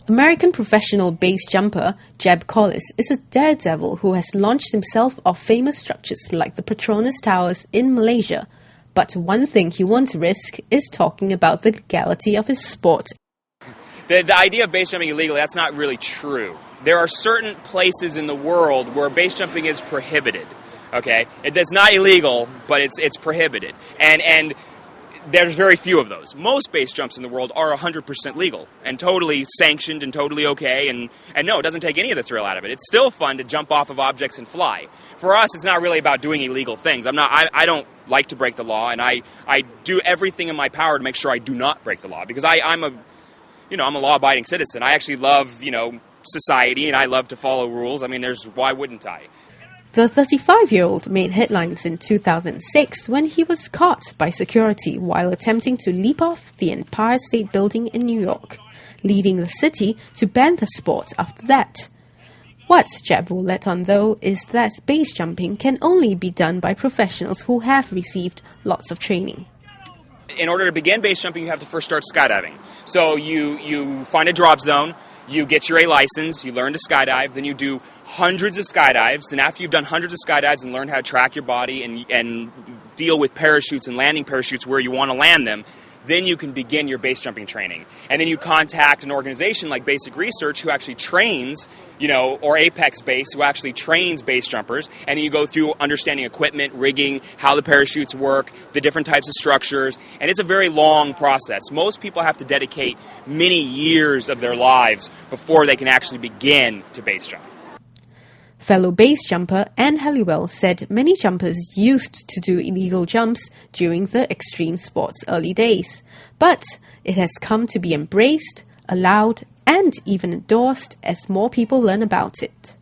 American professional base jumper Jeb Collis is a daredevil who has launched himself off famous structures like the Petronas Towers in Malaysia. But one thing he won't risk is talking about the legality of his sport. The idea of base jumping illegal, that's not really true. There are certain places in the world where base jumping is prohibited. Okay, it's not illegal, but it's prohibited, and there's very few of those. Most base jumps in the world are 100% legal and totally sanctioned and totally okay. And no, it doesn't take any of the thrill out of it. It's still fun to jump off of objects and fly. For us, it's not really about doing illegal things. I don't like to break the law, and I do everything in my power to make sure I do not break the law, because I'm a law-abiding citizen. I actually love society, and I love to follow rules. I mean, why wouldn't I? The 35-year-old made headlines in 2006 when he was caught by security while attempting to leap off the Empire State Building in New York, leading the city to ban the sport after that. What Jeb will let on, though, is that base jumping can only be done by professionals who have received lots of training. In order to begin base jumping, you have to first start skydiving. So you find a drop zone, you get your A license, you learn to skydive, then you do hundreds of skydives. Then after you've done hundreds of skydives and learned how to track your body and deal with parachutes and landing parachutes where you want to land them, then you can begin your base jumping training. And then you contact an organization like Basic Research who actually trains, or Apex Base who actually trains base jumpers. And then you go through understanding equipment, rigging, how the parachutes work, the different types of structures. And it's a very long process. Most people have to dedicate many years of their lives before they can actually begin to base jump. Fellow base jumper Anne Helliwell said many jumpers used to do illegal jumps during the extreme sport's early days, but it has come to be embraced, allowed, and even endorsed as more people learn about it.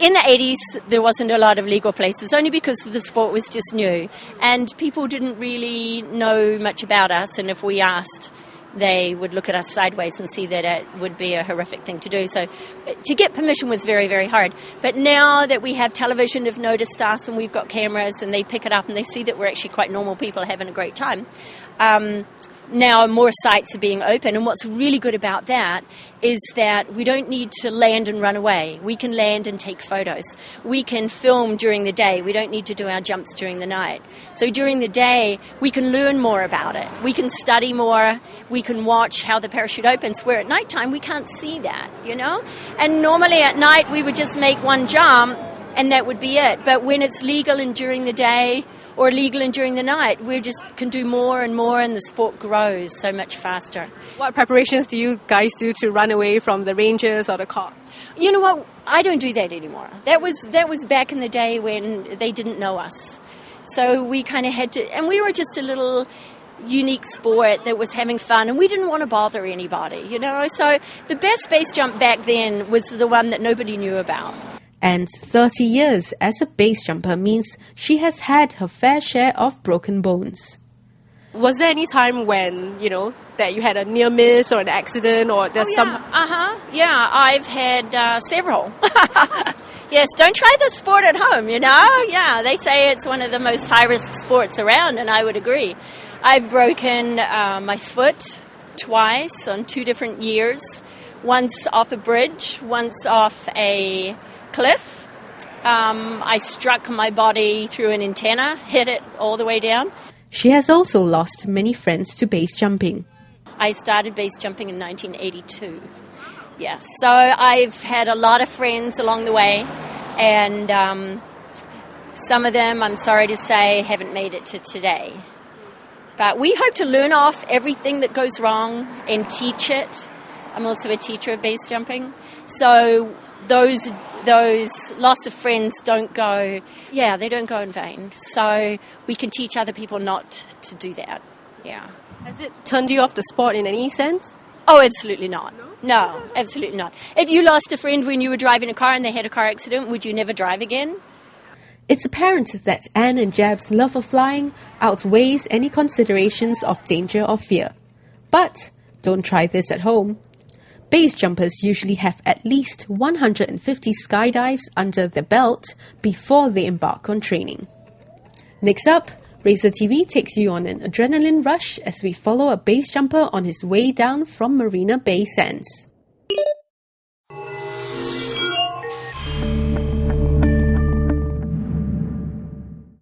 In the 80s, there wasn't a lot of legal places, only because the sport was just new, and people didn't really know much about us, and if we asked, they would look at us sideways and see that it would be a horrific thing to do. So to get permission was very, very hard. But now that we have television, have noticed us and we've got cameras and they pick it up and they see that we're actually quite normal people having a great time. Now more sites are being open, and what's really good about that is that we don't need to land and run away. We can land and take photos. We can film during the day. We don't need to do our jumps during the night. So during the day, we can learn more about it. We can study more. We can watch how the parachute opens, where at nighttime we can't see that, And normally at night we would just make one jump and that would be it. But when it's legal and during the day, or legal and during the night, we just can do more and more, and the sport grows so much faster. What preparations do you guys do to run away from the rangers or the cops? You know what? I don't do that anymore. That was back in the day when they didn't know us. So we kind of had to, and we were just a little unique sport that was having fun, and we didn't want to bother anybody, So the best base jump back then was the one that nobody knew about. And 30 years as a base jumper means she has had her fair share of broken bones. Was there any time when, that you had a near miss or an accident or there's Yeah, I've had several. Yes, don't try this sport at home, Yeah, they say it's one of the most high-risk sports around, and I would agree. I've broken my foot twice on 2 different years. Once off a bridge, once off a cliff. I struck my body through an antenna, hit it all the way down. She has also lost many friends to base jumping. I started base jumping in 1982. Yes, so I've had a lot of friends along the way, and some of them, I'm sorry to say, haven't made it to today. But we hope to learn off everything that goes wrong and teach it. I'm also a teacher of base jumping. So those loss of friends don't go in vain. So we can teach other people not to do that. Yeah. Has it turned you off the sport in any sense? Oh, absolutely not. No, absolutely not. If you lost a friend when you were driving a car and they had a car accident, would you never drive again? It's apparent that Anne and Jeb's love of flying outweighs any considerations of danger or fear. But don't try this at home. Base jumpers usually have at least 150 skydives under their belt before they embark on training. Next up, RazorTV takes you on an adrenaline rush as we follow a base jumper on his way down from Marina Bay Sands.